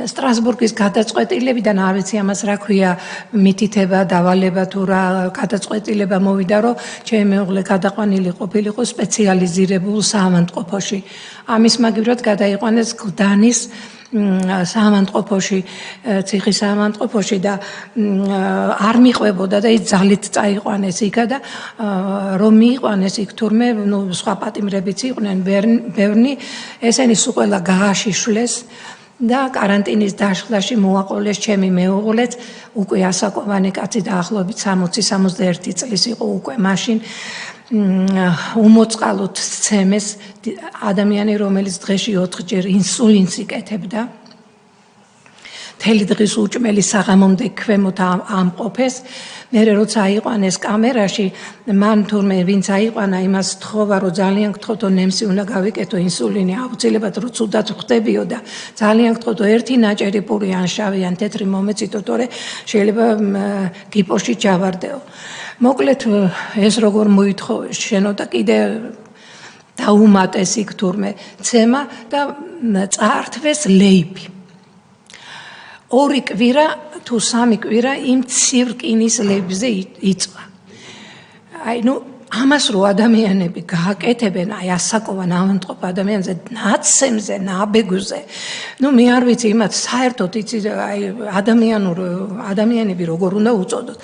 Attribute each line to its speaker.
Speaker 1: სტრასბურგის გადაწყვეტილებიდან არ ვიცი ამას რა ქვია მითითება, დავალება თუ რა გადაწყვეტილება მოვიდა, რომ ჩემი მეუღლე გადაყვანილი ყოფილიყო სპეციალიზირებულ საავადმყოფოში. ამის მაგივრად გადაიყვანეს გლდანის საავადმყოფოში, ციხის საავადმყოფოში და არ მიყვებოდა და ის ძალით წაიყვანეს იქა და რომ მიიყვანეს იქ თურმე, სხვა პატიმრებიც იყვნენ ბევრი, ესენი სულ ყველა გააშიშვლეს და каранტინის დაშლაში მოაყოლეს ჩემი მეუღლეც, უკვე ასაკოვანი კაცი დაახლოებით 60-61 წლის იყო უკვე მაშინ. უმოწყალოდ სცემეს ადამიანი, რომელიც დღეში 4-ჯერ ინსულინს იკეთებდა. მთელი დღის უჭმელი საღამომდე ქვემოთ ამყოფეს. მე როცა აიყვანეს კამერაში, მან თურმე ვინც აიყვანა, იმას თხოვა, რომ ძალიან გთხოვთო, ნემსი უნდა გავიკეთო ინსულინი, აუცილებლად რო ცუდად ხდებიო და ძალიან გთხოვთო, ერთი ნაჭერი პური ან შავი ან თეთრი მომეწითო, თორე შეიძლება გიპოში ჯავარდეო. მოკლედ ეს როგორ მოითხოვეს შენოდა კიდე დაუმატეს იქ თურმე ცემა და წაართვეს ლეიბი. 2 კვირა თუ 3 კვირა იმ ცირკინის ლეიბზე იწვა. ამას რო ადამიანები გააკეთებენ, ასაკოვან ავადმყოფ ადამიანზე, ნაცემზე, ნაბეგვზე, მე არ ვიცი იმათ საერთოდ იცი ადამიანები როგორ უნდა უწოდოთ.